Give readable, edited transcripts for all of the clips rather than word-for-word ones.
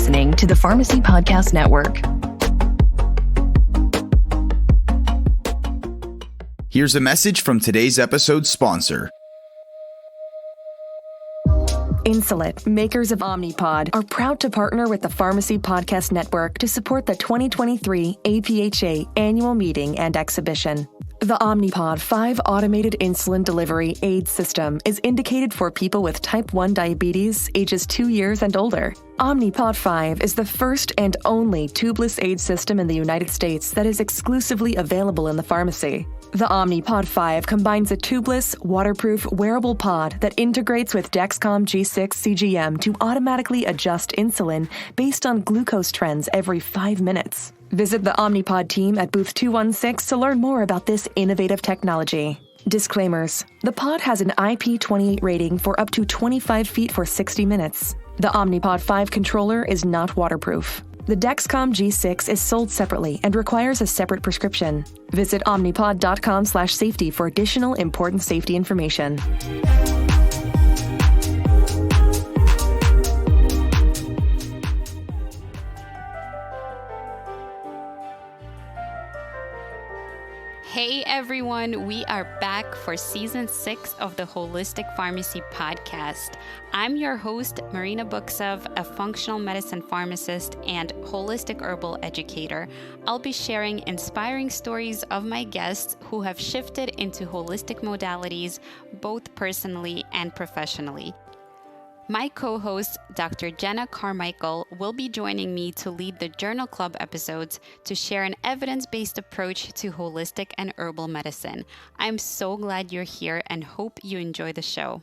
listening to the Pharmacy Podcast Network. Here's a message from today's episode's sponsor. Insulet, makers of Omnipod, are proud to partner with the Pharmacy Podcast Network to support the 2023 APHA Annual Meeting and Exhibition. The Omnipod 5 automated insulin delivery aid system is indicated for people with type 1 diabetes ages 2 years and older. Omnipod 5 is the first and only tubeless aid system in the United States that is exclusively available in the pharmacy. The Omnipod 5 combines a tubeless, waterproof, wearable pod that integrates with Dexcom G6 CGM to automatically adjust insulin based on glucose trends every 5 minutes. Visit the Omnipod team at booth 216 to learn more about this innovative technology. Disclaimers. The pod has an IP28 rating for up to 25 feet for 60 minutes. The Omnipod 5 controller is not waterproof. The Dexcom G6 is sold separately and requires a separate prescription. Visit omnipod.com/safety for additional important safety information. Hey everyone, we are back for season 6 of the Holistic Pharmacy Podcast. I'm your host, Marina Buksov, a functional medicine pharmacist and holistic herbal educator. I'll be sharing inspiring stories of my guests who have shifted into holistic modalities, both personally and professionally. My co-host, Dr. Jenna Carmichael, will be joining me to lead the Journal Club episodes to share an evidence-based approach to holistic and herbal medicine. I'm so glad you're here and hope you enjoy the show.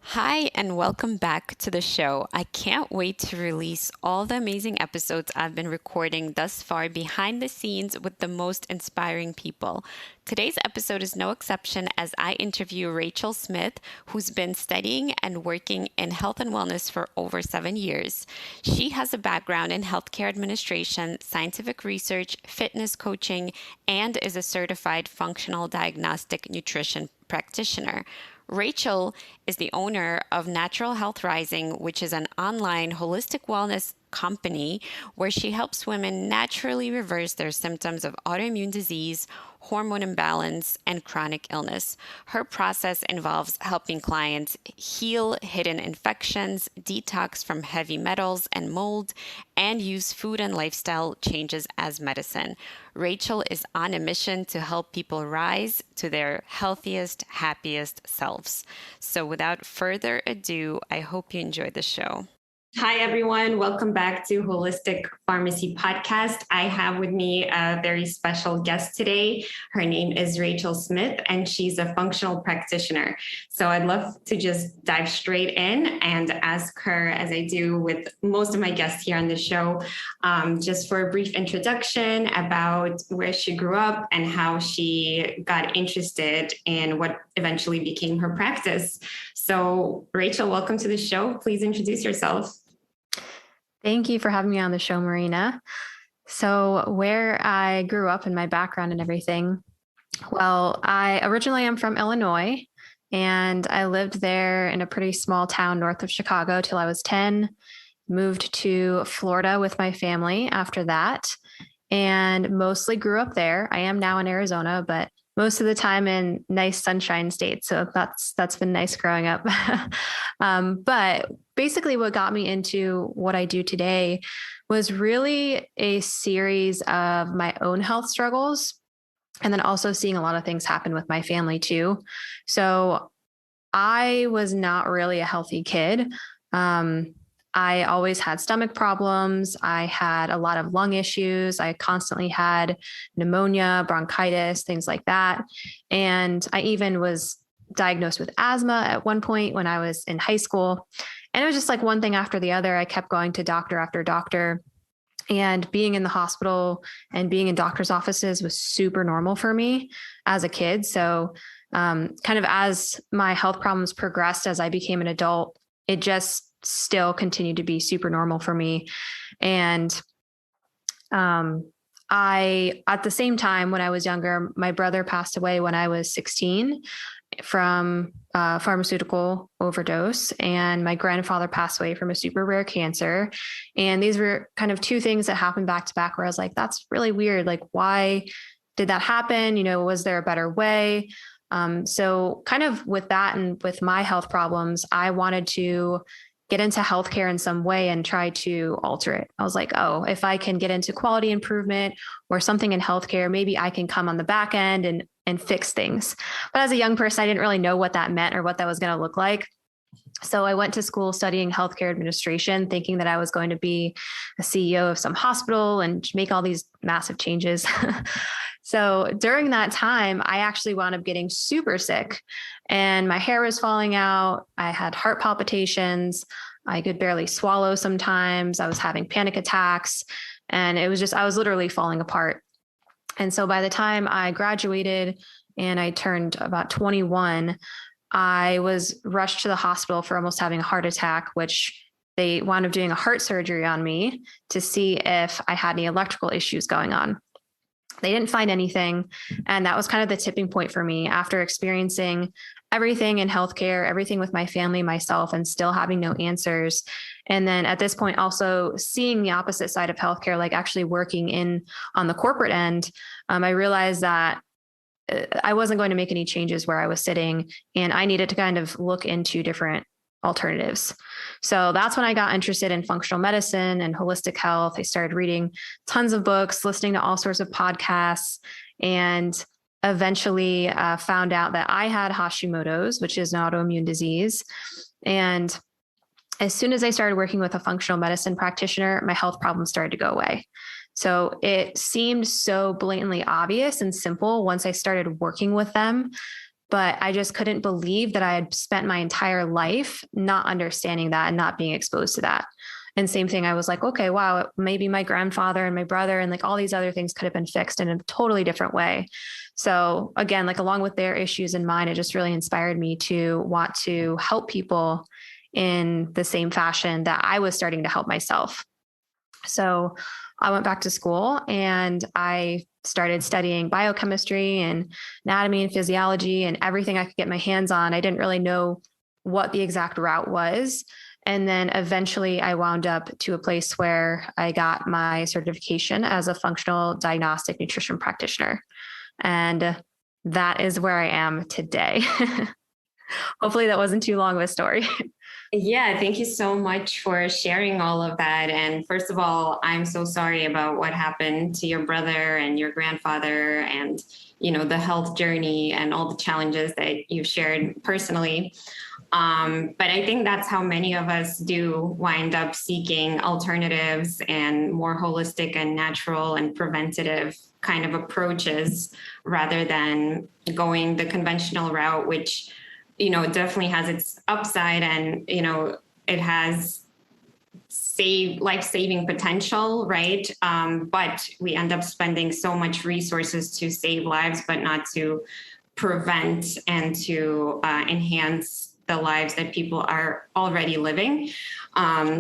Hi, and welcome back to the show. I can't wait to release all the amazing episodes I've been recording thus far behind the scenes with the most inspiring people. Today's episode is no exception as I interview Rachel Smith, who's been studying and working in health and wellness for over 7 years. She has a background in healthcare administration, scientific research, fitness coaching, and is a certified functional diagnostic nutrition practitioner. Rachel is the owner of Natural Health Rising, which is an online holistic wellness company where she helps women naturally reverse their symptoms of autoimmune disease, hormone imbalance, and chronic illness. Her process involves helping clients heal hidden infections, detox from heavy metals and mold, and use food and lifestyle changes as medicine. Rachel is on a mission to help people rise to their healthiest, happiest selves. So without further ado, I hope you enjoy the show. Hi, everyone. Welcome back to Holistic Pharmacy Podcast. I have with me a very special guest today. Her name is Rachel Smith, and she's a functional practitioner. So I'd love to just dive straight in and ask her, as I do with most of my guests here on the show, just for a brief introduction about where she grew up and how she got interested in what eventually became her practice. So Rachel, welcome to the show. Please introduce yourself. Thank you for having me on the show, Marina. So where I grew up and my background and everything. Well, I originally am from Illinois, and I lived there in a pretty small town north of Chicago till I was 10, moved to Florida with my family after that, and mostly grew up there. I am now in Arizona, but most of the time in nice sunshine states. So that's been nice growing up. But basically what got me into what I do today was really a series of my own health struggles, and then also seeing a lot of things happen with my family too. So I was not really a healthy kid. I always had stomach problems. I had a lot of lung issues. I constantly had pneumonia, bronchitis, things like that. And I even was diagnosed with asthma at one point when I was in high school. And it was just like one thing after the other. I kept going to doctor after doctor, and being in the hospital and being in doctor's offices was super normal for me as a kid. So kind of as my health problems progressed, as I became an adult, it just still continued to be super normal for me. And I, at the same time, when I was younger, my brother passed away when I was 16. from pharmaceutical overdose, and my grandfather passed away from a super rare cancer. And these were kind of two things that happened back to back where I was like, that's really weird. Like, why did that happen? Was there a better way? So kind of with that and with my health problems, I wanted to get into healthcare in some way and try to alter it. I was like, oh, if I can get into quality improvement or something in healthcare, maybe I can come on the back end and fix things. But as a young person, I didn't really know what that meant or what that was going to look like. So I went to school studying healthcare administration, thinking that I was going to be a CEO of some hospital and make all these massive changes. So during that time, I actually wound up getting super sick and my hair was falling out. I had heart palpitations. I could barely swallow sometimes. I was having panic attacks and I was literally falling apart. And so by the time I graduated and I turned about 21, I was rushed to the hospital for almost having a heart attack, which they wound up doing a heart surgery on me to see if I had any electrical issues going on. They didn't find anything. And that was kind of the tipping point for me after experiencing everything in healthcare, everything with my family, myself, and still having no answers. And then at this point, also seeing the opposite side of healthcare, like actually working on the corporate end, I realized that I wasn't going to make any changes where I was sitting and I needed to kind of look into different alternatives. So that's when I got interested in functional medicine and holistic health. I started reading tons of books, listening to all sorts of podcasts, and eventually found out that I had Hashimoto's, which is an autoimmune disease. And as soon as I started working with a functional medicine practitioner, my health problems started to go away. So it seemed so blatantly obvious and simple once I started working with them, but I just couldn't believe that I had spent my entire life not understanding that and not being exposed to that. And same thing, I was like, okay, wow, maybe my grandfather and my brother and like all these other things could have been fixed in a totally different way. So again, like along with their issues in mind, it just really inspired me to want to help people in the same fashion that I was starting to help myself. So I went back to school and I started studying biochemistry and anatomy and physiology and everything I could get my hands on. I didn't really know what the exact route was. And then eventually I wound up to a place where I got my certification as a functional diagnostic nutrition practitioner. And that is where I am today. Hopefully that wasn't too long of a story. Yeah, thank you so much for sharing all of that. And first of all, I'm so sorry about what happened to your brother and your grandfather and, the health journey and all the challenges that you've shared personally. But I think that's how many of us do wind up seeking alternatives and more holistic and natural and preventative kind of approaches rather than going the conventional route, which definitely has its upside and, it has life-saving potential, right? But we end up spending so much resources to save lives, but not to prevent and to enhance the lives that people are already living.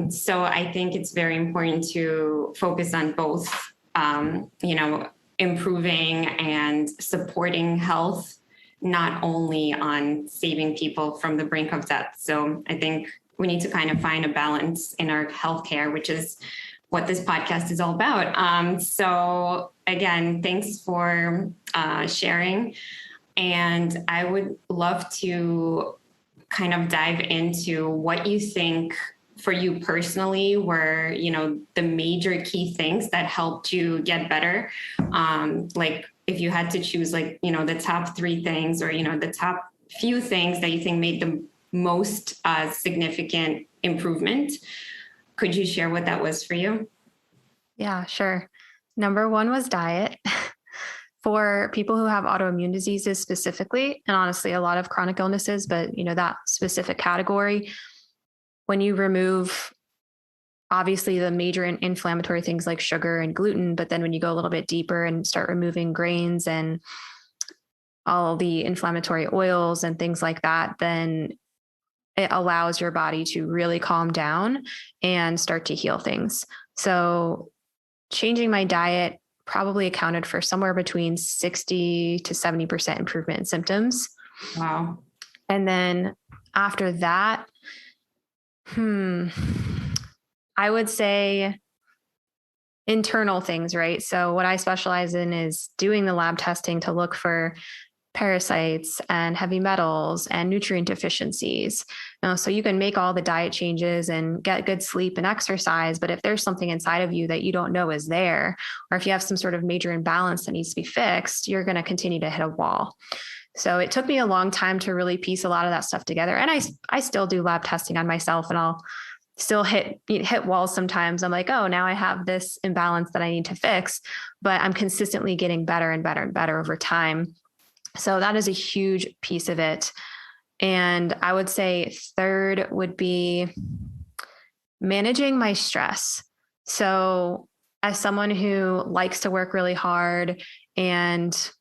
So I think it's very important to focus on both, improving and supporting health, not only on saving people from the brink of death. So I think we need to kind of find a balance in our healthcare, which is what this podcast is all about. So again, thanks for sharing. And I would love to kind of dive into what you think for you personally were, the major key things that helped you get better. Like if you had to choose the top 3 things or, the top few things that you think made the most significant improvement, could you share what that was for you? Yeah, sure. Number 1 was diet. For people who have autoimmune diseases specifically, and honestly, a lot of chronic illnesses, but that specific category, when you remove obviously the major inflammatory things like sugar and gluten, but then when you go a little bit deeper and start removing grains and all the inflammatory oils and things like that, then it allows your body to really calm down and start to heal things. So changing my diet probably accounted for somewhere between 60 to 70% improvement in symptoms. Wow. And then after that, I would say internal things, right? So what I specialize in is doing the lab testing to look for parasites and heavy metals and nutrient deficiencies. So you can make all the diet changes and get good sleep and exercise, but if there's something inside of you that you don't know is there, or if you have some sort of major imbalance that needs to be fixed, you're going to continue to hit a wall. So it took me a long time to really piece a lot of that stuff together. And I still do lab testing on myself, and I'll still hit walls sometimes. I'm like, oh, now I have this imbalance that I need to fix, but I'm consistently getting better and better and better over time. So that is a huge piece of it. And I would say third would be managing my stress. So as someone who likes to work really hard and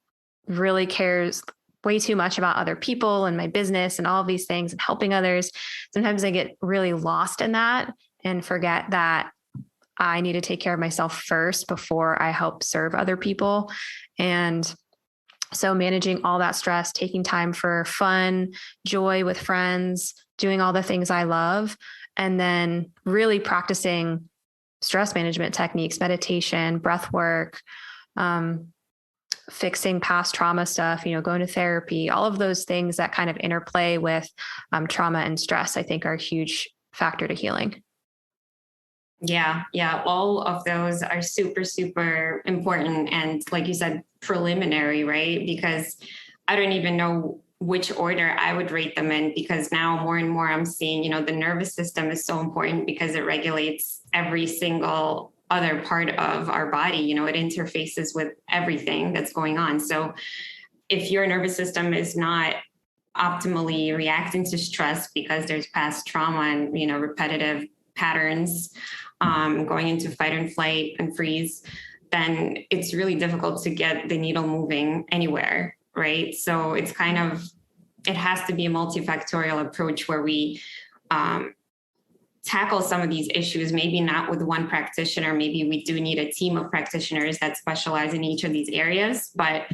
really cares way too much about other people and my business and all of these things and helping others, sometimes I get really lost in that and forget that I need to take care of myself first before I help serve other people. And so managing all that stress, taking time for fun, joy with friends, doing all the things I love, and then really practicing stress management techniques, meditation, breath work, fixing past trauma stuff, going to therapy, all of those things that kind of interplay with trauma and stress, I think are a huge factor to healing. Yeah. All of those are super, super important. And like you said, preliminary, right? Because I don't even know which order I would rate them in, because now more and more I'm seeing, the nervous system is so important because it regulates every single other part of our body. It interfaces with everything that's going on. So if your nervous system is not optimally reacting to stress because there's past trauma and, repetitive patterns, going into fight and flight and freeze, then it's really difficult to get the needle moving anywhere, right? So it's it has to be a multifactorial approach where we tackle some of these issues, maybe not with one practitioner. Maybe we do need a team of practitioners that specialize in each of these areas, but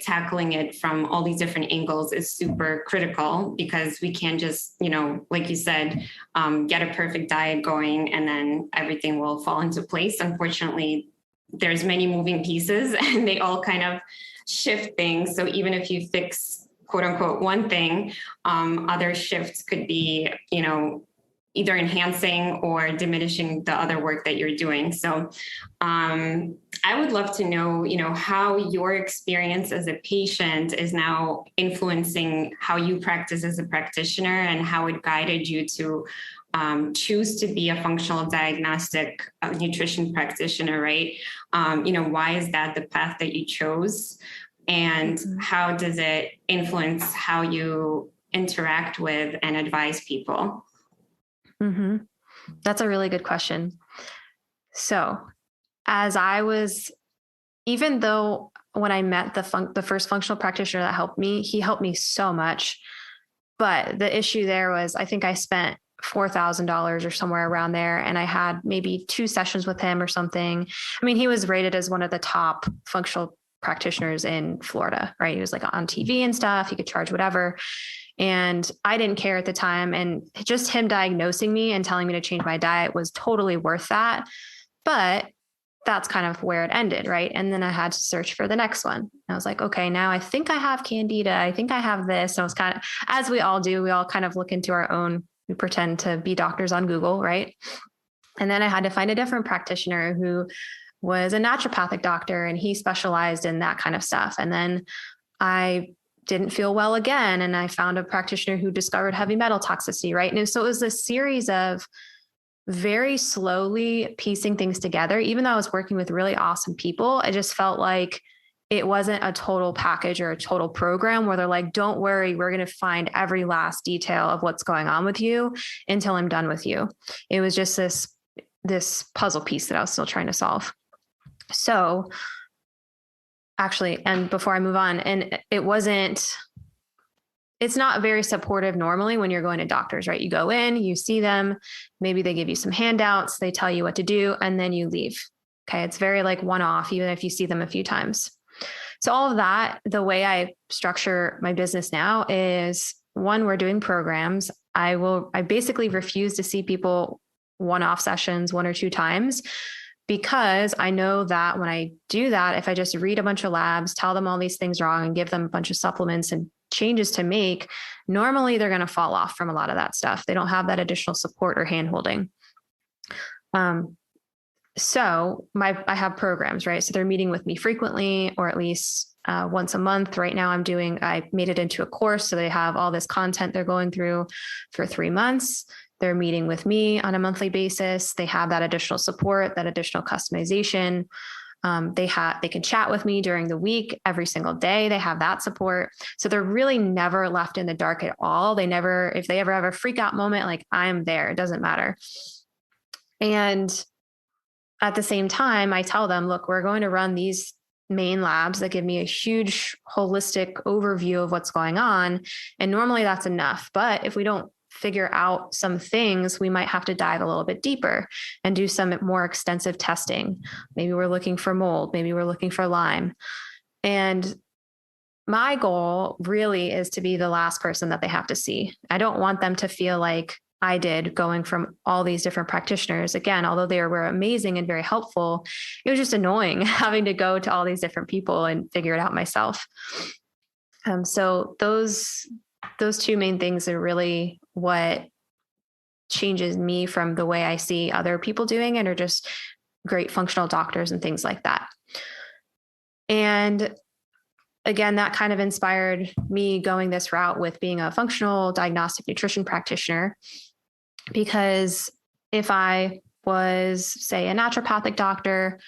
tackling it from all these different angles is super critical, because we can't just, like you said, get a perfect diet going and then everything will fall into place. Unfortunately, there's many moving pieces and they all kind of shift things. So even if you fix, quote unquote, one thing, other shifts could be, either enhancing or diminishing the other work that you're doing. So I would love to know, how your experience as a patient is now influencing how you practice as a practitioner, and how it guided you to choose to be a functional diagnostic nutrition practitioner, right? Why is that the path that you chose? And how does it influence how you interact with and advise people? Mm-hmm. That's a really good question. So as I was, even though when I met the first functional practitioner that helped me, he helped me so much. But the issue there was, I think I spent $4,000 or somewhere around there. And I had maybe 2 sessions with him or something. I mean, he was rated as one of the top functional practitioners in Florida, right? He was like on TV and stuff. He could charge whatever. And I didn't care at the time. And just him diagnosing me and telling me to change my diet was totally worth that. But that's kind of where it ended, right? And then I had to search for the next one. And I was like, okay, now I think I have candida. I think I have this. And I was kind of, as we all do, we all kind of look into our own, we pretend to be doctors on Google, right? And then I had to find a different practitioner who was a naturopathic doctor, and he specialized in that kind of stuff. And then I didn't feel well again, and I found a practitioner who discovered heavy metal toxicity, right? And so it was a series of very slowly piecing things together. Even though I was working with really awesome people, I just felt like it wasn't a total package or a total program where they're like, don't worry, we're going to find every last detail of what's going on with you until I'm done with you. It was just this puzzle piece that I was still trying to solve. So actually, and before I move on, and it's not very supportive normally when you're going to doctors, right? You go in, you see them, maybe they give you some handouts, they tell you what to do, and then you leave. Okay. It's very like one-off, even if you see them a few times. So all of that, the way I structure my business now is, one, we're doing programs. I basically refuse to see people one-off sessions 1 or 2 times, because I know that when I do that, if I just read a bunch of labs, tell them all these things wrong and give them a bunch of supplements and changes to make, normally they're going to fall off from a lot of that stuff. They don't have that additional support or handholding. So I have programs, right? So they're meeting with me frequently, or at least once a month. Right now I made it into a course. So they have all this content they're going through for 3 months. They're meeting with me on a monthly basis. They have that additional support, that additional customization. They can chat with me during the week, every single day. They have that support. So they're really never left in the dark at all. If they ever have a freak out moment, like, I'm there, it doesn't matter. And at the same time, I tell them, look, we're going to run these main labs that give me a huge holistic overview of what's going on. And normally that's enough. But if we don't figure out some things, we might have to dive a little bit deeper and do some more extensive testing. Maybe we're looking for mold. Maybe we're looking for Lyme. And my goal really is to be the last person that they have to see. I don't want them to feel like I did, going from all these different practitioners. Again, although they were amazing and very helpful, it was just annoying having to go to all these different people and figure it out myself. So those 2 main things are really what changes me from the way I see other people doing it, or just great functional doctors and things like that. And again, that kind of inspired me going this route with being a functional diagnostic nutrition practitioner. Because if I was, say, a naturopathic doctor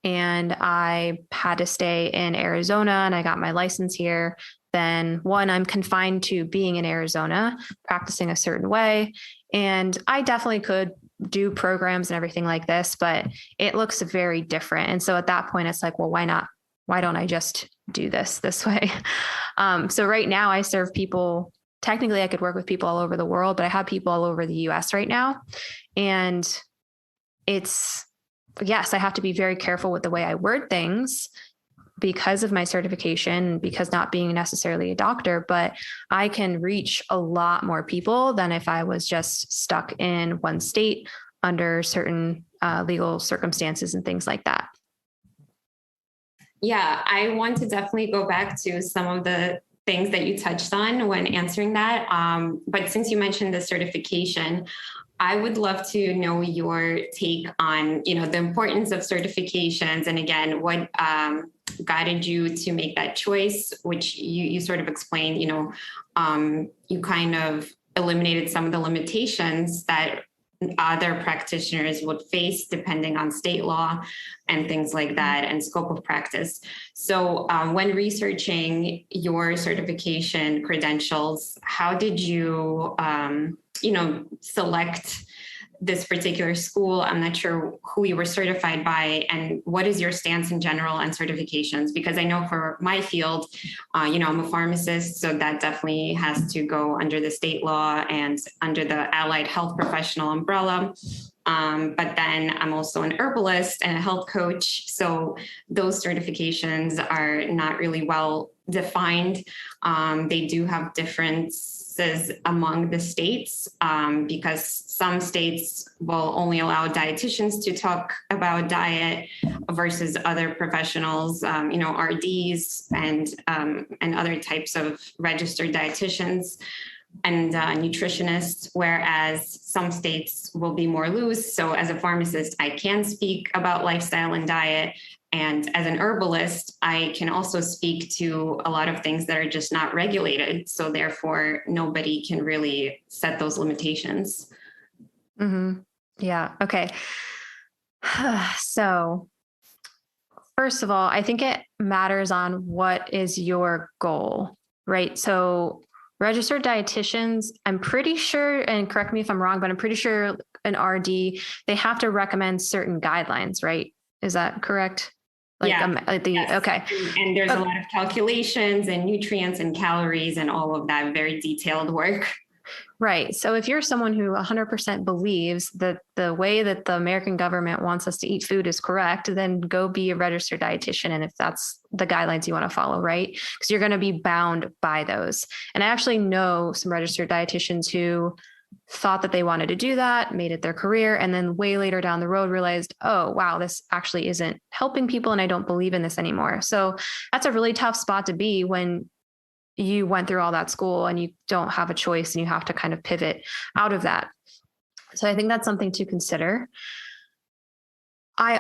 and I had to stay in Arizona and I got my license here, then one, I'm confined to being in Arizona, practicing a certain way. And I definitely could do programs and everything like this, but it looks very different. And so at that point, it's like, well, why not? Why don't I just do this way? So right now I serve people. Technically I could work with people all over the world, but I have people all over the US right now. And yes, I have to be very careful with the way I word things because of my certification, because not being necessarily a doctor, but I can reach a lot more people than if I was just stuck in one state under certain legal circumstances and things like that. Yeah, I want to definitely go back to some of the things that you touched on when answering that. But since you mentioned the certification, I would love to know your take on, the importance of certifications. And again, what guided you to make that choice, which you sort of explained, you kind of eliminated some of the limitations that other practitioners would face depending on state law and things like that and scope of practice. So when researching your certification credentials, how did you, select this particular school? I'm not sure who you were certified by, and what is your stance in general on certifications? Because I know for my field, I'm a pharmacist, so that definitely has to go under the state law and under the allied health professional umbrella. But then I'm also an herbalist and a health coach. So those certifications are not really well defined. They do have differences among the states because some states will only allow dietitians to talk about diet versus other professionals, RDs and other types of registered dietitians and nutritionists, whereas some states will be more loose. So as a pharmacist, I can speak about lifestyle and diet. And as an herbalist, I can also speak to a lot of things that are just not regulated. So therefore, nobody can really set those limitations. Mm-hmm. Yeah. Okay. So first of all, I think it matters on what is your goal, right? So registered dietitians, I'm pretty sure, and correct me if I'm wrong, but I'm pretty sure an RD, they have to recommend certain guidelines, right? Is that correct? Yes. Okay. And there's a lot of calculations and nutrients and calories and all of that very detailed work. Right. So if you're someone who 100% believes that the way that the American government wants us to eat food is correct, then go be a registered dietitian. And if that's the guidelines you want to follow, right? Because you're going to be bound by those. And I actually know some registered dietitians who thought that they wanted to do that, made it their career, and then way later down the road realized, oh, wow, this actually isn't helping people and I don't believe in this anymore. So that's a really tough spot to be when you went through all that school and you don't have a choice and you have to kind of pivot out of that. So I think that's something to consider. I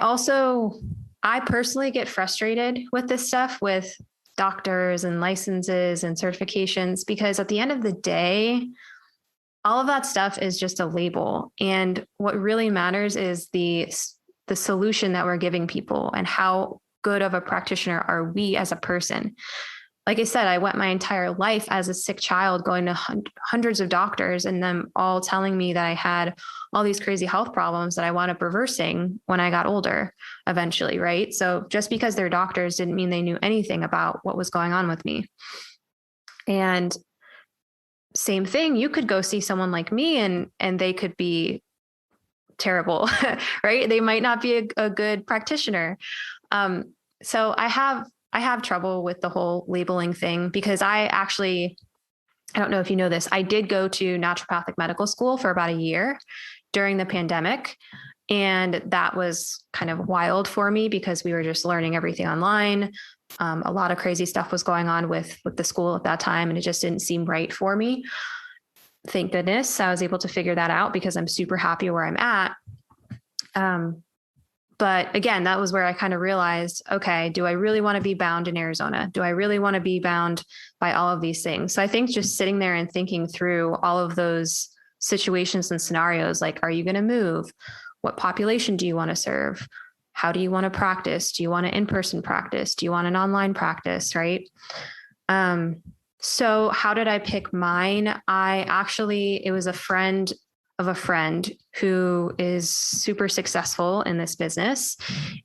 personally get frustrated with this stuff with doctors and licenses and certifications, because at the end of the day, all of that stuff is just a label. And what really matters is the solution that we're giving people and how good of a practitioner are we as a person. Like I said, I went my entire life as a sick child going to hundreds of doctors and them all telling me that I had all these crazy health problems that I wound up reversing when I got older eventually, right? So just because they're doctors didn't mean they knew anything about what was going on with me. And same thing, you could go see someone like me and they could be terrible, right? They might not be a good practitioner. So I have trouble with the whole labeling thing because I don't know if you know this, I did go to naturopathic medical school for about a year during the pandemic. And that was kind of wild for me because we were just learning everything online. A lot of crazy stuff was going on with the school at that time, and it just didn't seem right for me. Thank goodness I was able to figure that out because I'm super happy where I'm at. But again, that was where I kind of realized, okay, do I really want to be bound in Arizona? Do I really want to be bound by all of these things? So I think just sitting there and thinking through all of those situations and scenarios, like, are you going to move? What population do you want to serve? How do you want to practice? Do you want an in-person practice? Do you want an online practice? Right. So how did I pick mine? It was a friend of a friend who is super successful in this business.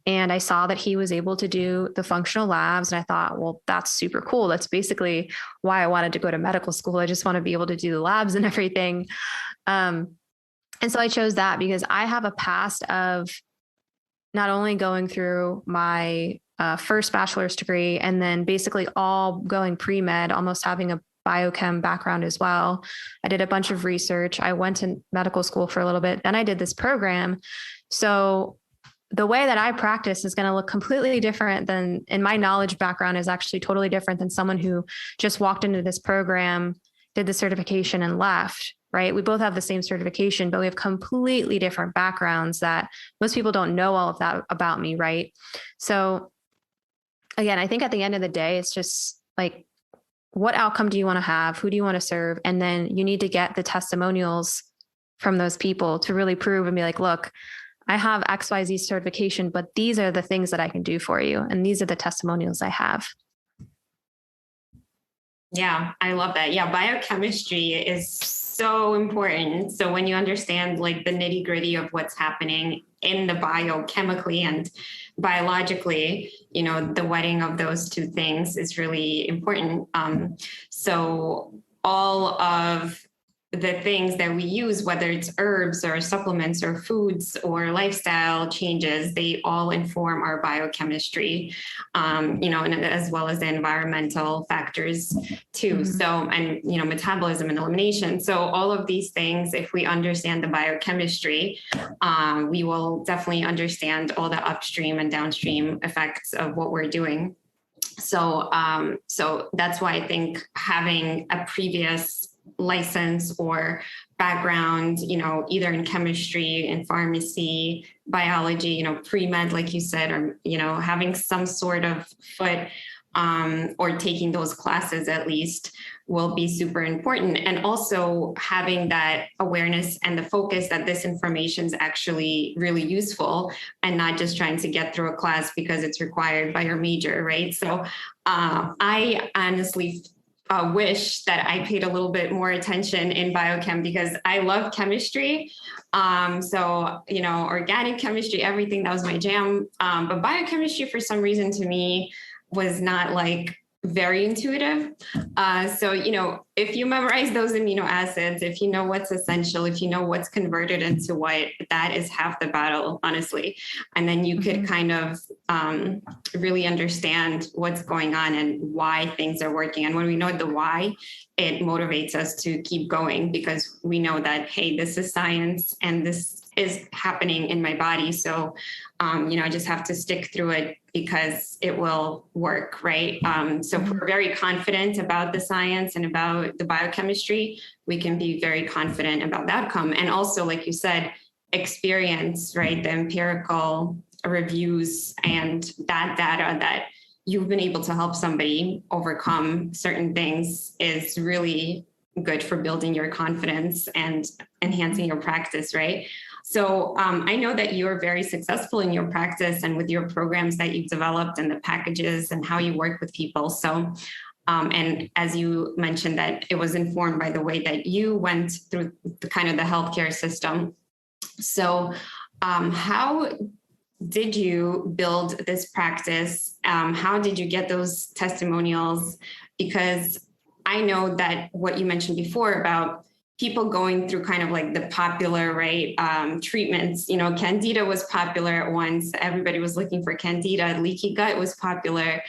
And I saw that he was able to do the functional labs. And I thought, well, that's super cool. That's basically why I wanted to go to medical school. I just want to be able to do the labs and everything. And so I chose that because I have a past of not only going through my first bachelor's degree and then basically all going pre-med, almost having a biochem background as well. I did a bunch of research. I went to medical school for a little bit. Then I did this program. So the way that I practice is going to look completely different than, and my knowledge background is actually totally different than someone who just walked into this program, did the certification and left, right? We both have the same certification, but we have completely different backgrounds that most people don't know all of that about me, right? So again, I think at the end of the day, it's just like, what outcome do you want to have? Who do you want to serve? And then you need to get the testimonials from those people to really prove and be like, look, I have XYZ certification, but these are the things that I can do for you. And these are the testimonials I have. Yeah, I love that. Yeah, biochemistry is so important. So when you understand like the nitty gritty of what's happening in the biochemically and biologically, the wedding of those two things is really important. So all of the things that we use, whether it's herbs or supplements or foods or lifestyle changes, they all inform our biochemistry, and as well as the environmental factors too. Mm-hmm. So, and, metabolism and elimination. So all of these things, if we understand the biochemistry, we will definitely understand all the upstream and downstream effects of what we're doing. So that's why I think having a previous license or background, either in chemistry, in pharmacy, biology, pre-med, like you said, or, having some sort of foot or taking those classes at least will be super important. And also having that awareness and the focus that this information is actually really useful and not just trying to get through a class because it's required by your major, right? So I honestly wish that I paid a little bit more attention in biochem because I love chemistry. So, organic chemistry, everything, that was my jam. But biochemistry, for some reason, to me, was not like very intuitive. So, if you memorize those amino acids, if you know what's essential, if you know what's converted into what, that is half the battle, honestly. And then you could kind of really understand what's going on and why things are working. And when we know the why, it motivates us to keep going, because we know that, hey, this is science and this is happening in my body. So, I just have to stick through it because it will work, right? So if we're very confident about the science and about the biochemistry, we can be very confident about the outcome. And also, like you said, experience, right? The empirical reviews and that data that you've been able to help somebody overcome certain things is really good for building your confidence and enhancing your practice, right? So I know that you're very successful in your practice and with your programs that you've developed and the packages and how you work with people. So, and as you mentioned, that it was informed by the way that you went through the kind of the healthcare system. So how did you build this practice? How did you get those testimonials? Because I know that what you mentioned before about people going through kind of like the popular, right, treatments, Candida was popular at once. Everybody was looking for Candida. Leaky gut was popular.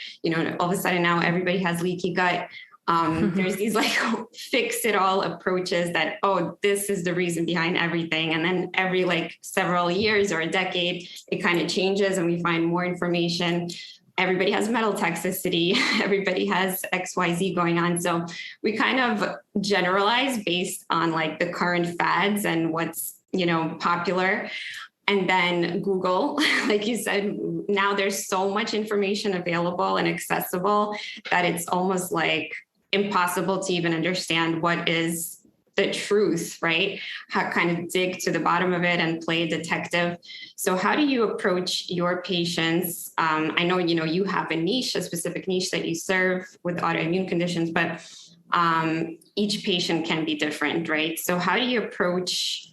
All of a sudden now everybody has leaky gut. There's these like fix it all approaches that, this is the reason behind everything. And then every like several years or a decade, it kind of changes and we find more information. Everybody has metal toxicity. Everybody has XYZ going on. So we kind of generalize based on like the current fads and what's, popular. And then Google, like you said, now there's so much information available and accessible that it's almost like impossible to even understand what is the truth, right? How kind of dig to the bottom of it and play detective. So how do you approach your patients? I know, you have a niche, a specific niche that you serve with autoimmune conditions, but each patient can be different, right? So how do you approach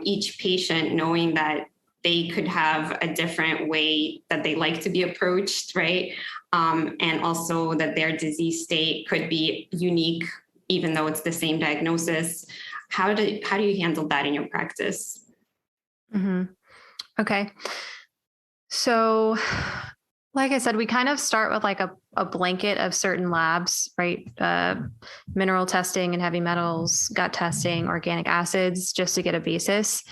each patient knowing that they could have a different way that they like to be approached, right? And also that their disease state could be unique even though it's the same diagnosis. How do you handle that in your practice? Okay. So like I said, we kind of start with like a blanket of certain labs, right? Mineral testing and heavy metals, gut testing, organic acids, just to get a basis.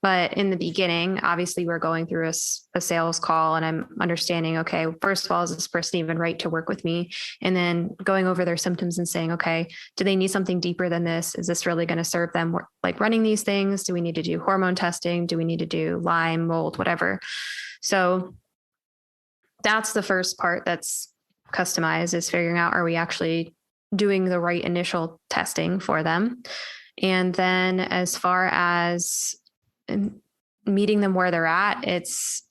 But in the beginning, obviously we're going through a sales call and I'm understanding, okay, first of all, is this person even right to work with me? And then going over their symptoms and saying, okay, do they need something deeper than this? Is this really going to serve them? Like running these things? Do we need to do hormone testing? Do we need to do Lyme, mold, whatever? So that's the first part that's customized, is figuring out, are we actually doing the right initial testing for them? And then as far as meeting them where they're at, it's,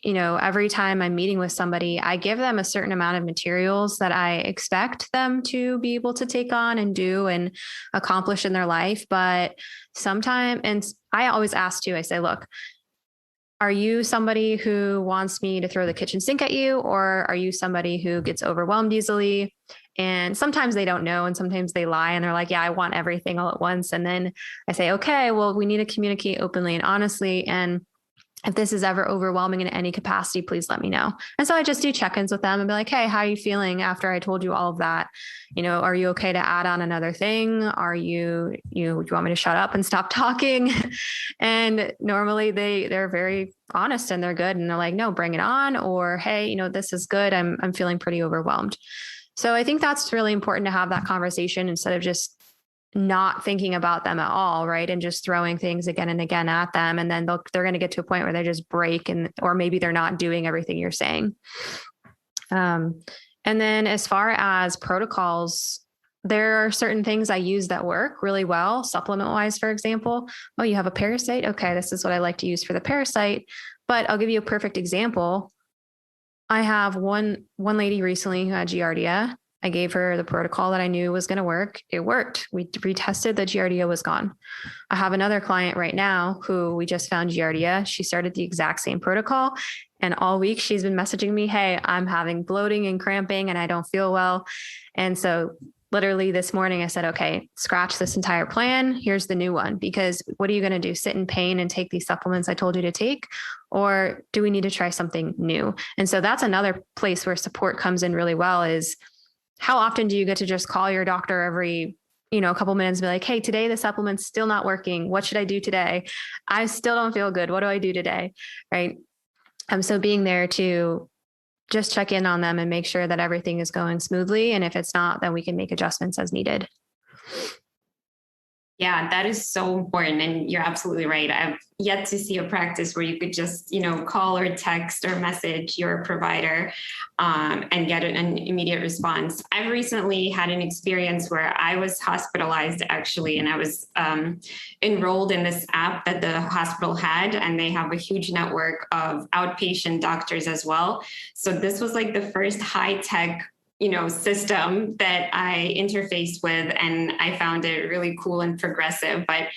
every time I'm meeting with somebody, I give them a certain amount of materials that I expect them to be able to take on and do and accomplish in their life. But sometimes, and I always ask too, I say, look, are you somebody who wants me to throw the kitchen sink at you? Or are you somebody who gets overwhelmed easily? And sometimes they don't know. And sometimes they lie and they're like, yeah, I want everything all at once. And then I say, okay, well, we need to communicate openly and honestly. And if this is ever overwhelming in any capacity, please let me know. And so I just do check-ins with them and be like, hey, how are you feeling after I told you all of that? Are you okay to add on another thing? Are you do you want me to shut up and stop talking? And normally they're very honest and they're good. And they're like, no, bring it on. Or, hey, this is good. I'm feeling pretty overwhelmed. So I think that's really important to have that conversation instead of just not thinking about them at all, right? And just throwing things again and again at them. And then they're going to get to a point where they just break or maybe they're not doing everything you're saying. And then as far as protocols, there are certain things I use that work really well, supplement wise, for example. Oh, you have a parasite? Okay, this is what I like to use for the parasite. But I'll give you a perfect example. I have one lady recently who had Giardia. I gave her the protocol that I knew was going to work. It worked. We retested, the Giardia was gone. I have another client right now who we just found Giardia. She started the exact same protocol And all week she's been messaging me, hey, I'm having bloating and cramping and I don't feel well. And so literally this morning I said, okay, scratch this entire plan. Here's the new one, because what are you going to do? Sit in pain and take these supplements I told you to take? Or do we need to try something new? And so that's another place where support comes in really well, is how often do you get to just call your doctor every, a couple minutes and be like, hey, today the supplement's still not working. What should I do today? I still don't feel good. What do I do today? Right. So being there to just check in on them and make sure that everything is going smoothly. And if it's not, then we can make adjustments as needed. Yeah, that is so important. And you're absolutely right. I've yet to see a practice where you could just, call or text or message your provider and get an immediate response. I've recently had an experience where I was hospitalized, actually, and I was enrolled in this app that the hospital had, and they have a huge network of outpatient doctors as well. So this was like the first high-tech system that I interfaced with, and I found it really cool and progressive. But,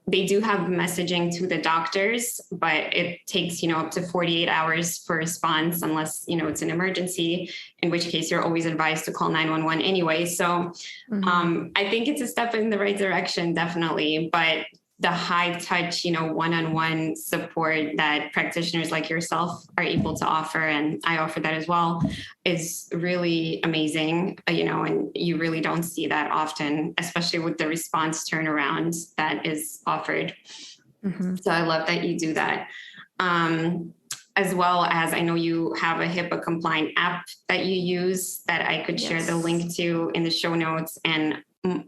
they do have messaging to the doctors, but it takes, up to 48 hours for response, unless, it's an emergency, in which case you're always advised to call 911 anyway. So I think it's a step in the right direction, definitely. But the high touch, one-on-one support that practitioners like yourself are able to offer, and I offer that as well, is really amazing, and you really don't see that often, especially with the response turnaround that is offered. Mm-hmm. So I love that you do that. As well as I know you have a HIPAA compliant app that you use that I could share the link to in the show notes. And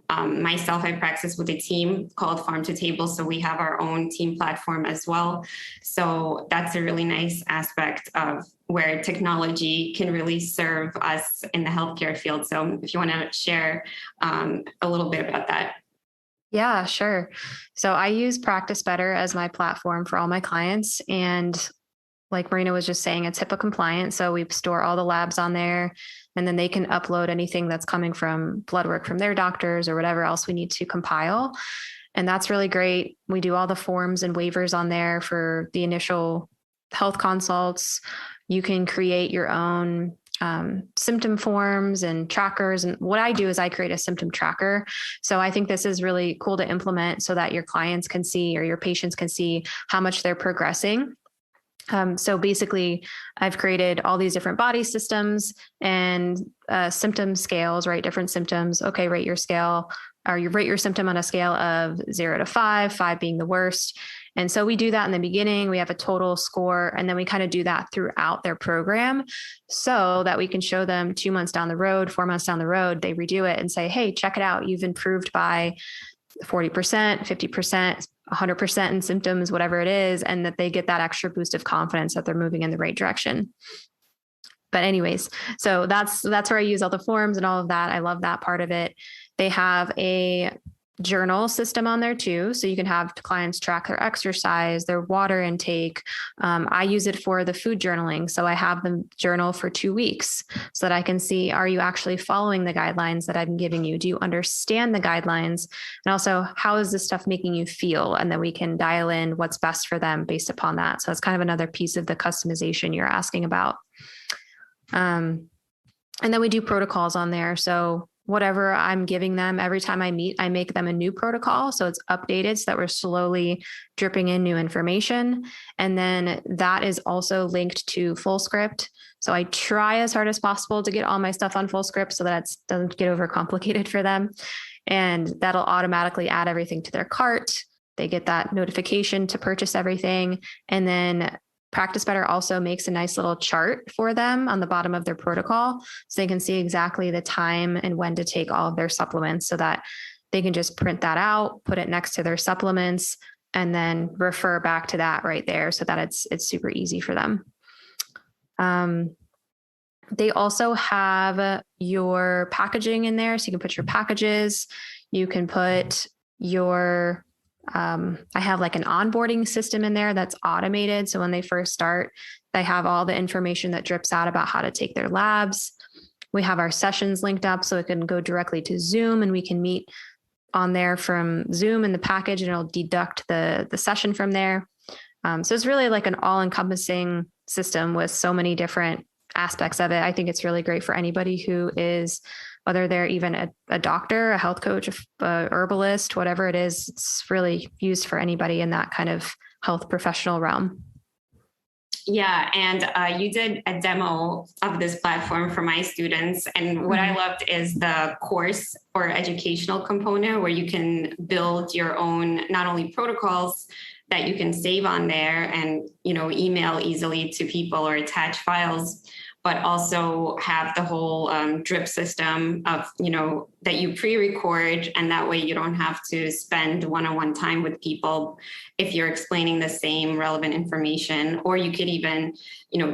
myself, I practice with a team called Farm to Table. So we have our own team platform as well. So that's a really nice aspect of where technology can really serve us in the healthcare field. So if you want to share a little bit about that. Yeah, sure. So I use Practice Better as my platform for all my clients. And like Marina was just saying, it's HIPAA compliant. So we store all the labs on there, and then they can upload anything that's coming from blood work from their doctors or whatever else we need to compile. And that's really great. We do all the forms and waivers on there for the initial health consults. You can create your own symptom forms and trackers. And what I do is I create a symptom tracker. So I think this is really cool to implement so that your clients can see, or your patients can see, how much they're progressing. So basically I've created all these different body systems and symptom scales, right? Different symptoms. Okay. Rate your scale, or you rate your symptom on a scale of 0 to 5, 5 being the worst. And so we do that in the beginning. We have a total score, and then we kind of do that throughout their program so that we can show them 2 months down the road, 4 months down the road, they redo it and say, hey, check it out. You've improved by 40%, 50%, 100% in symptoms, whatever it is, and that they get that extra boost of confidence that they're moving in the right direction. But anyways, so that's where I use all the forms and all of that. I love that part of it. They have a journal system on there too. So you can have clients track their exercise, their water intake. I use it for the food journaling. So I have them journal for 2 weeks so that I can see, are you actually following the guidelines that I'm giving you? Do you understand the guidelines? And also, how is this stuff making you feel? And then we can dial in what's best for them based upon that. So it's kind of another piece of the customization you're asking about. And then we do protocols on there. So whatever I'm giving them, every time I meet, I make them a new protocol. So it's updated so that we're slowly dripping in new information. And then that is also linked to FullScript. So I try as hard as possible to get all my stuff on FullScript so that it doesn't get overcomplicated for them. And that'll automatically add everything to their cart. They get that notification to purchase everything. And then Practice Better also makes a nice little chart for them on the bottom of their protocol, so they can see exactly the time and when to take all of their supplements, so that they can just print that out, put it next to their supplements, and then refer back to that right there, so that it's super easy for them. They also have your packaging in there, so you can put your packages. You can put your I have like an onboarding system in there that's automated. So when they first start, they have all the information that drips out about how to take their labs. We have our sessions linked up so it can go directly to Zoom, and we can meet on there from Zoom in the package, and it'll deduct the session from there. So it's really like an all-encompassing system with so many different aspects of it. I think it's really great for anybody who is, whether they're even a doctor, a health coach, a herbalist, whatever it is, it's really used for anybody in that kind of health professional realm. Yeah. And you did a demo of this platform for my students. And what I loved is the course or educational component where you can build your own, not only protocols that you can save on there and, email easily to people or attach files, but also have the whole drip system of, that you pre-record. And that way you don't have to spend one-on-one time with people if you're explaining the same relevant information. Or you could even,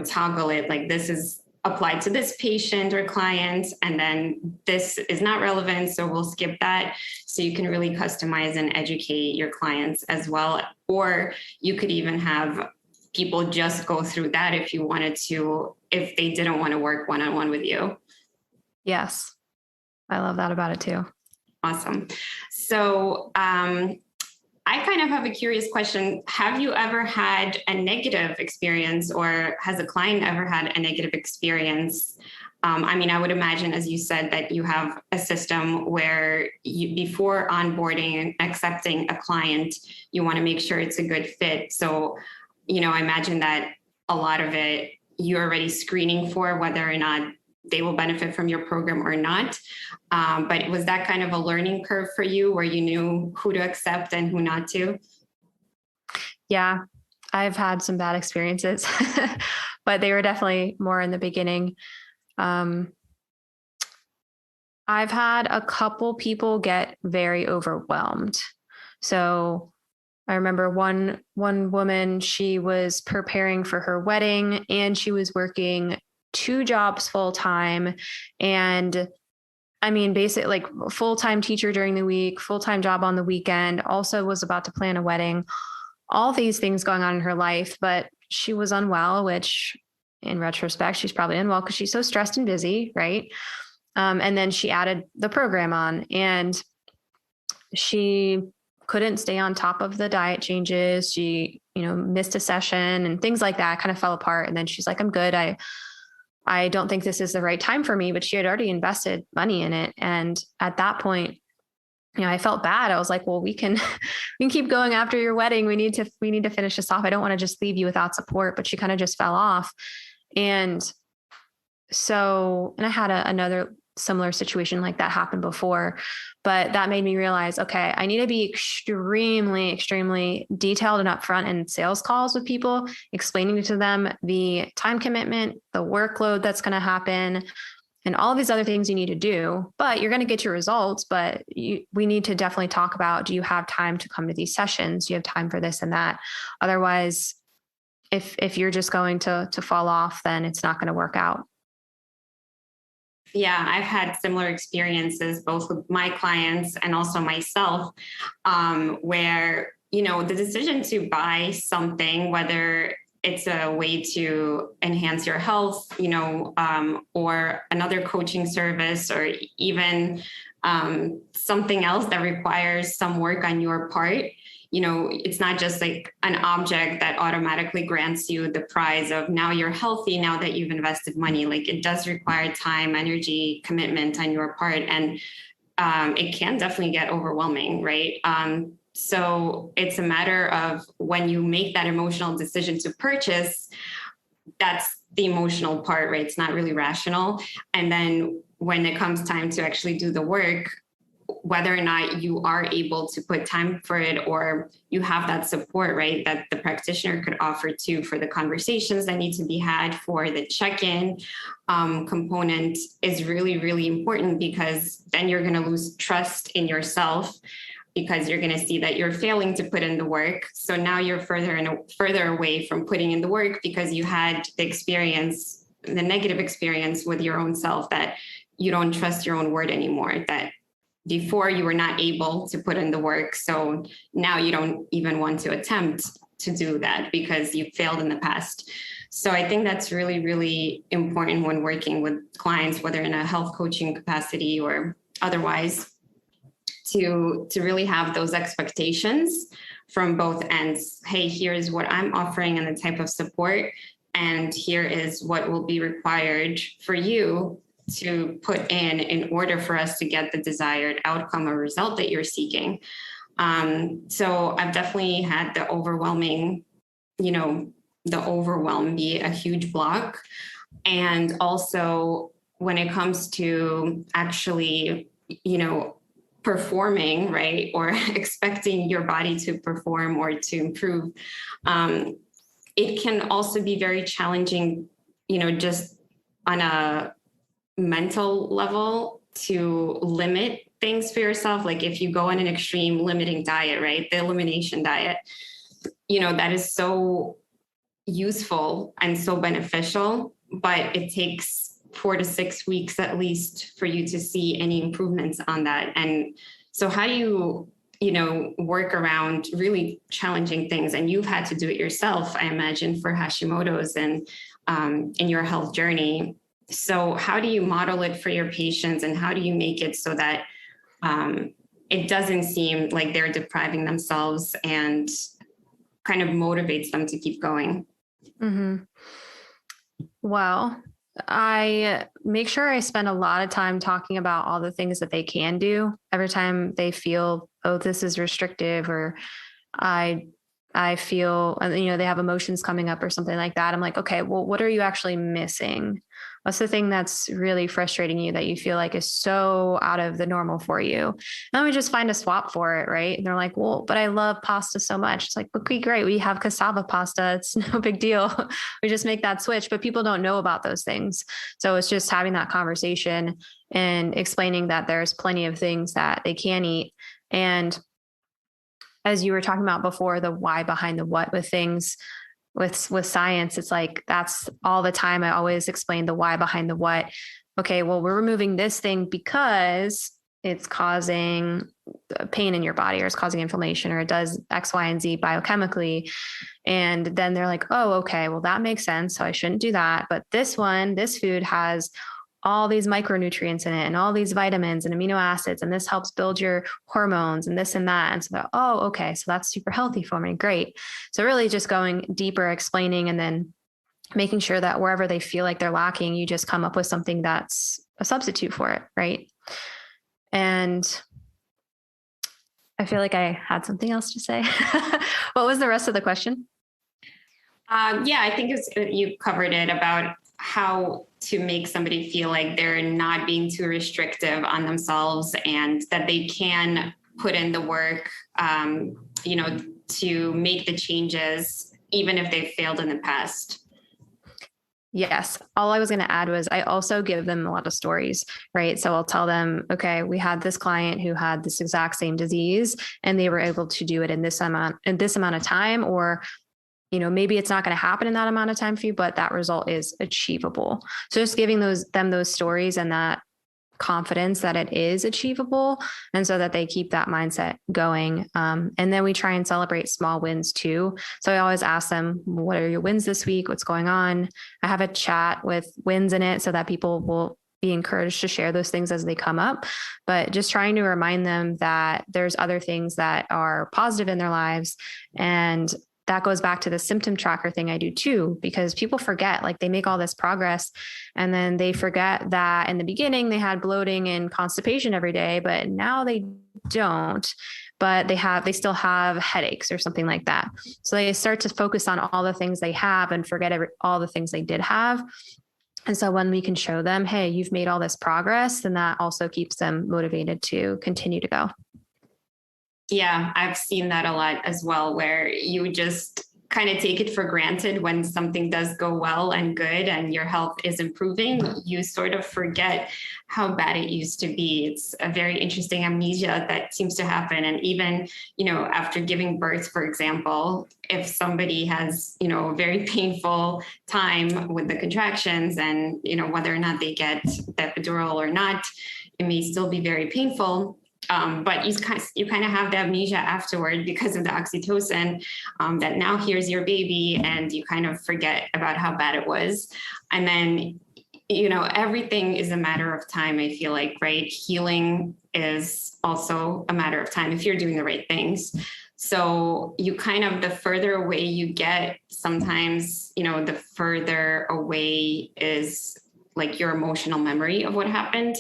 toggle it like this is applied to this patient or client, and then this is not relevant, so we'll skip that. So you can really customize and educate your clients as well. Or you could even have people just go through that if you wanted to, if they didn't want to work one-on-one with you. Yes. I love that about it too. Awesome. So I kind of have a curious question. Have you ever had a negative experience, or has a client ever had a negative experience? I would imagine, as you said, that you have a system where you, before onboarding and accepting a client, you want to make sure it's a good fit. So I imagine that a lot of it you're already screening for whether or not they will benefit from your program or not. But was that kind of a learning curve for you where you knew who to accept and who not to? Yeah, I've had some bad experiences, but they were definitely more in the beginning. I've had a couple people get very overwhelmed. So I remember one woman, she was preparing for her wedding and she was working 2 jobs full time. And basically like full-time teacher during the week, full-time job on the weekend, also was about to plan a wedding, all these things going on in her life, but she was unwell, which in retrospect, she's probably unwell because she's so stressed and busy. Right. And then she added the program on and she couldn't stay on top of the diet changes. She, missed a session and things like that, kind of fell apart. And then she's like, I'm good. I don't think this is the right time for me, but she had already invested money in it. And at that point, I felt bad. I was like, well, we can keep going after your wedding. We need to finish this off. I don't want to just leave you without support, but she kind of just fell off. And I had another similar situation like that happened before, but that made me realize, okay, I need to be extremely, extremely detailed and upfront in sales calls with people, explaining to them the time commitment, the workload that's going to happen, and all of these other things you need to do, but you're going to get your results. But we need to definitely talk about, do you have time to come to these sessions? Do you have time for this and that? Otherwise, if you're just going to fall off, then it's not going to work out. Yeah, I've had similar experiences, both with my clients and also myself, where, the decision to buy something, whether it's a way to enhance your health, or another coaching service, or even something else that requires some work on your part. It's not just like an object that automatically grants you the prize of now you're healthy, now that you've invested money. Like it does require time, energy, commitment on your part. And it can definitely get overwhelming, right? So it's a matter of when you make that emotional decision to purchase, that's the emotional part, right? It's not really rational. And then when it comes time to actually do the work, whether or not you are able to put time for it, or you have that support, right, that the practitioner could offer too, for the conversations that need to be had, for the check-in component is really, really important, because then you're going to lose trust in yourself, because you're going to see that you're failing to put in the work. So now you're further away from putting in the work, because you had the negative experience with your own self, that you don't trust your own word anymore, that before you were not able to put in the work. So now you don't even want to attempt to do that because you failed in the past. So I think that's really, really important when working with clients, whether in a health coaching capacity or otherwise, to really have those expectations from both ends. Hey, here's what I'm offering and the type of support. And here is what will be required for you to put in order for us to get the desired outcome or result that you're seeking. So I've definitely had the overwhelm be a huge block. And also when it comes to actually, performing, right, or expecting your body to perform or to improve, it can also be very challenging, just on a mental level to limit things for yourself. Like if you go on an extreme limiting diet, right, the elimination diet, that is so useful and so beneficial, but it takes 4 to 6 weeks at least for you to see any improvements on that. And so how do you work around really challenging things? And you've had to do it yourself, I imagine, for Hashimoto's and in your health journey. So how do you model it for your patients, and how do you make it so that it doesn't seem like they're depriving themselves and kind of motivates them to keep going? Mm-hmm. Well, I make sure I spend a lot of time talking about all the things that they can do every time they feel, oh, this is restrictive, or I feel, they have emotions coming up or something like that. I'm like, okay, well, what are you actually missing? What's the thing that's really frustrating you that you feel like is so out of the normal for you? And then we just find a swap for it, right? And they're like, well, but I love pasta so much. It's like, okay, great. We have cassava pasta. It's no big deal. We just make that switch, but people don't know about those things. So it's just having that conversation and explaining that there's plenty of things that they can eat. And as you were talking about before, the why behind the what with things, with science, it's like, that's all the time. I always explain the why behind the what. Okay, well, we're removing this thing because it's causing pain in your body, or it's causing inflammation, or it does X, Y, and Z biochemically. And then they're like, oh, okay, well, that makes sense. So I shouldn't do that. But this food has all these micronutrients in it and all these vitamins and amino acids, and this helps build your hormones and this and that. And so they're, oh, okay, so that's super healthy for me. Great. So really just going deeper, explaining, and then making sure that wherever they feel like they're lacking, you just come up with something that's a substitute for it. Right. And I feel like I had something else to say. What was the rest of the question? I think you covered it about how to make somebody feel like they're not being too restrictive on themselves, and that they can put in the work, to make the changes, even if they've failed in the past. Yes. All I was going to add was I also give them a lot of stories, right? So I'll tell them, okay, we had this client who had this exact same disease, and they were able to do it in this amount of time, or maybe it's not going to happen in that amount of time for you, but that result is achievable. So just giving them those stories and that confidence that it is achievable, and so that they keep that mindset going. And then we try and celebrate small wins too. So I always ask them, what are your wins this week? What's going on? I have a chat with wins in it so that people will be encouraged to share those things as they come up, but just trying to remind them that there's other things that are positive in their lives. And that goes back to the symptom tracker thing I do too, because people forget, like they make all this progress and then they forget that in the beginning they had bloating and constipation every day, but now they don't, but they still have headaches or something like that. So they start to focus on all the things they have and forget all the things they did have. And so when we can show them, hey, you've made all this progress, then that also keeps them motivated to continue to go. Yeah, I've seen that a lot as well, where you just kind of take it for granted when something does go well and good and your health is improving. You sort of forget how bad it used to be. It's a very interesting amnesia that seems to happen. And even, after giving birth, for example, if somebody has, a very painful time with the contractions and, whether or not they get the epidural or not, it may still be very painful. But you kind of have the amnesia afterward because of the oxytocin, that now here's your baby, and you kind of forget about how bad it was. And then, everything is a matter of time, I feel like, right? Healing is also a matter of time if you're doing the right things. So you kind of, the further away you get, sometimes, the further away is like your emotional memory of what happened.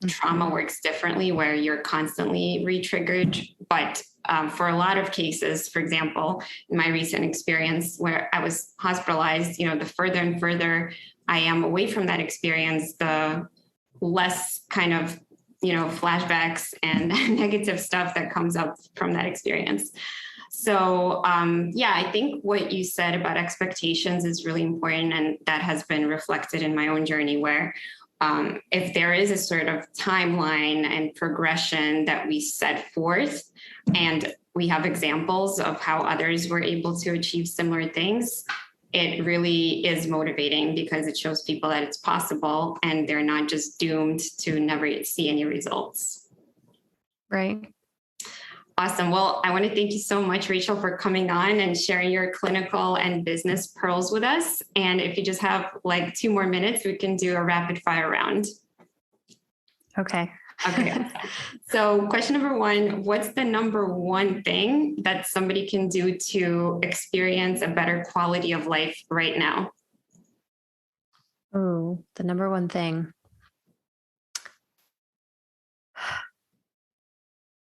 Trauma works differently where you're constantly re-triggered. But for a lot of cases, for example, in my recent experience where I was hospitalized, the further and further I am away from that experience, the less kind of flashbacks and negative stuff that comes up from that experience. So, I think what you said about expectations is really important. And that has been reflected in my own journey where if there is a sort of timeline and progression that we set forth, and we have examples of how others were able to achieve similar things, it really is motivating because it shows people that it's possible and they're not just doomed to never see any results. Right. Awesome. Well, I want to thank you so much, Rachel, for coming on and sharing your clinical and business pearls with us. And if you just have like 2 more minutes, we can do a rapid fire round. Okay. Okay. So question number 1, what's the number 1 thing that somebody can do to experience a better quality of life right now? Oh, the number 1 thing.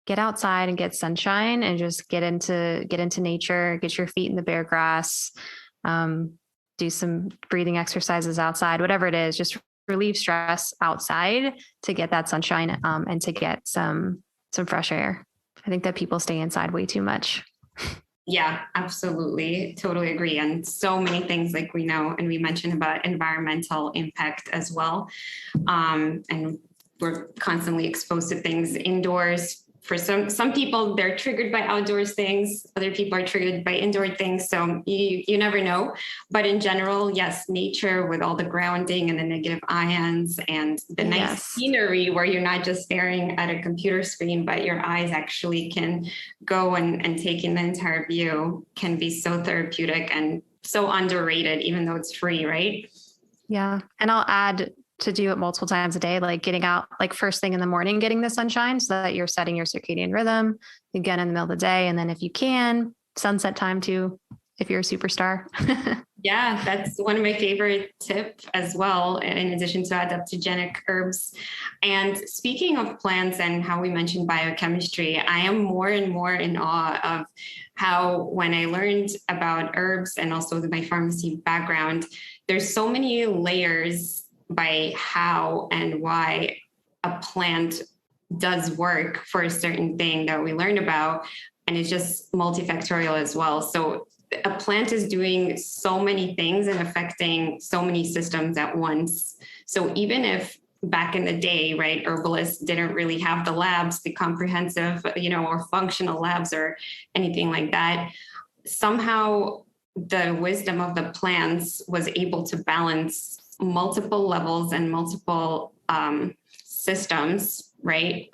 Get outside and get sunshine and just get into nature, get your feet in the bare grass, do some breathing exercises outside, whatever it is, just relieve stress outside to get that sunshine and to get some fresh air. I think that people stay inside way too much. Yeah, absolutely. Totally agree. And so many things like we know, and we mentioned about environmental impact as well. And we're constantly exposed to things indoors. For some people, they're triggered by outdoors things. Other people are triggered by indoor things. So you never know. But in general, yes, nature with all the grounding and the negative ions and the nice scenery where you're not just staring at a computer screen, but your eyes actually can go and take in the entire view can be so therapeutic and so underrated, even though it's free, right? Yeah. And I'll add to do it multiple times a day, like getting out like first thing in the morning, getting the sunshine so that you're setting your circadian rhythm again in the middle of the day. And then if you can, sunset time too, if you're a superstar. Yeah, that's one of my favorite tips as well, in addition to adaptogenic herbs. And speaking of plants and how we mentioned biochemistry, I am more and more in awe of how when I learned about herbs and also my pharmacy background, there's so many layers by how and why a plant does work for a certain thing that we learned about. And it's just multifactorial as well. So a plant is doing so many things and affecting so many systems at once. So even if back in the day, right, herbalists didn't really have the labs, the comprehensive, or functional labs or anything like that, somehow the wisdom of the plants was able to balance multiple levels and multiple systems, right?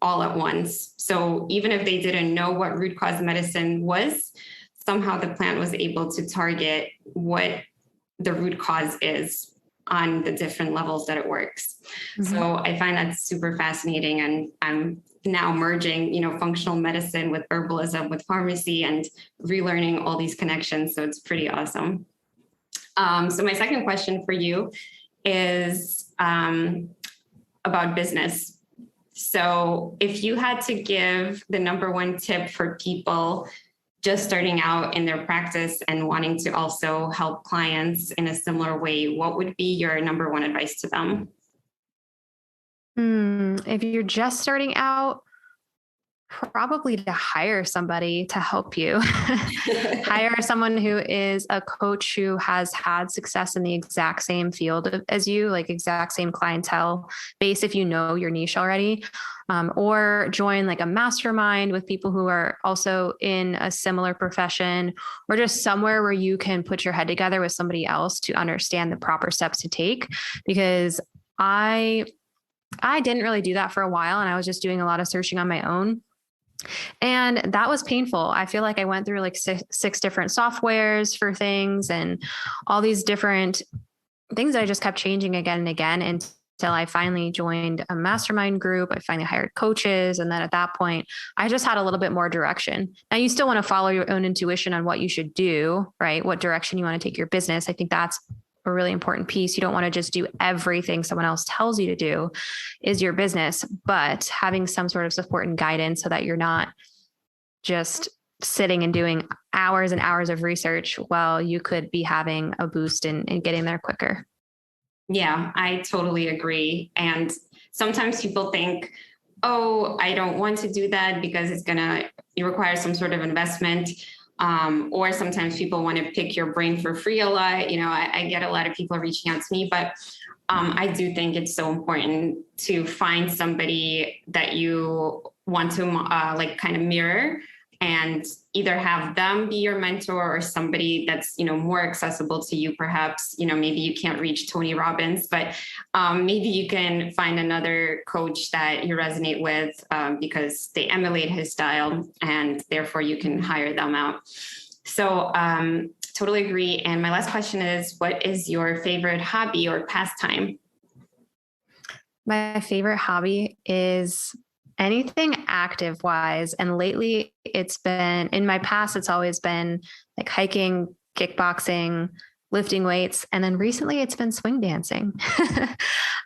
All at once. So even if they didn't know what root cause medicine was, somehow the plant was able to target what the root cause is on the different levels that it works. Mm-hmm. So I find that super fascinating. And I'm now merging, functional medicine with herbalism, with pharmacy, and relearning all these connections. So it's pretty awesome. So my second question for you is about business. So if you had to give the number 1 tip for people just starting out in their practice and wanting to also help clients in a similar way, what would be your number 1 advice to them? If you're just starting out, probably to hire somebody to help you. Hire someone who is a coach who has had success in the exact same field as you, like exact same clientele base, if you know your niche already, or join like a mastermind with people who are also in a similar profession, or just somewhere where you can put your head together with somebody else to understand the proper steps to take. Because I didn't really do that for a while, and I was just doing a lot of searching on my own. And that was painful. I feel like I went through like six different softwares for things and all these different things that I just kept changing again and again until I finally joined a mastermind group. I finally hired coaches. And then at that point, I just had a little bit more direction. Now, you still want to follow your own intuition on what you should do, right? What direction you want to take your business. I think that's a really important piece. You don't want to just do everything someone else tells you to do is your business, but having some sort of support and guidance so that you're not just sitting and doing hours and hours of research while you could be having a boost in getting there quicker. Yeah, I totally agree. And sometimes people think, oh, I don't want to do that because it require some sort of investment. Or sometimes people want to pick your brain for free a lot. I get a lot of people reaching out to me, but I do think it's so important to find somebody that you want to kind of mirror, and either have them be your mentor or somebody that's, more accessible to you. Perhaps, maybe you can't reach Tony Robbins, but maybe you can find another coach that you resonate with because they emulate his style, and therefore you can hire them out. So totally agree. And my last question is, what is your favorite hobby or pastime? My favorite hobby is anything active wise. And lately in my past, it's always been like hiking, kickboxing, lifting weights. And then recently it's been swing dancing.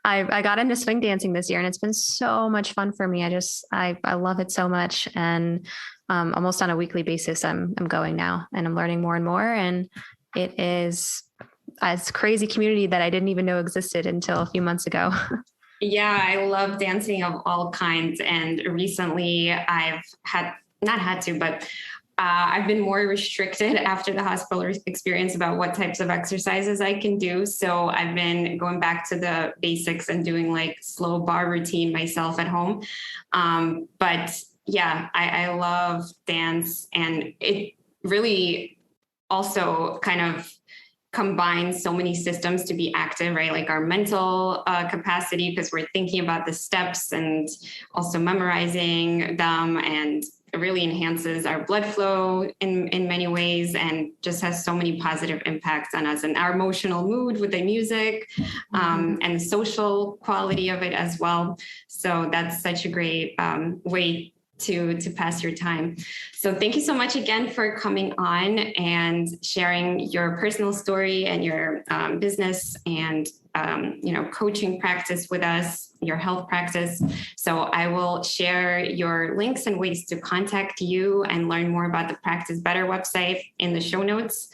I got into swing dancing this year, and it's been so much fun for me. I love it so much. And almost on a weekly basis, I'm going now, and I'm learning more and more. And it is a crazy community that I didn't even know existed until a few months ago. Yeah, I love dancing of all kinds. And recently I've been more restricted after the hospital experience about what types of exercises I can do. So I've been going back to the basics and doing like slow bar routine myself at home. But yeah, I love dance, and it really also kind of combines so many systems to be active, right? Like our mental capacity, because we're thinking about the steps and also memorizing them, and it really enhances our blood flow in many ways, and just has so many positive impacts on us and our emotional mood with the music, and the social quality of it as well. So that's such a great way to pass your time. So thank you so much again for coming on and sharing your personal story and your business and coaching practice with us, your health practice. So I will share your links and ways to contact you and learn more about the Practice Better website in the show notes.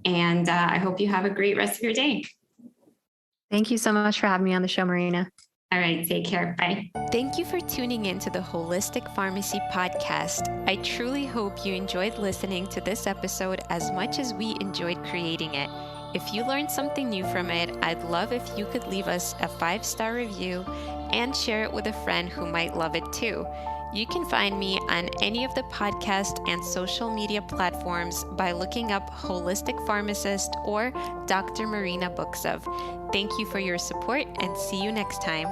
And I hope you have a great rest of your day. Thank you so much for having me on the show, Marina. All right, take care. Bye. Thank you for tuning in to the Holistic Pharmacy podcast. I truly hope you enjoyed listening to this episode as much as we enjoyed creating it. If you learned something new from it, I'd love if you could leave us a 5-star review and share it with a friend who might love it too. You can find me on any of the podcast and social media platforms by looking up Holistic Pharmacist or Dr. Marina Buksov. Thank you for your support, and see you next time.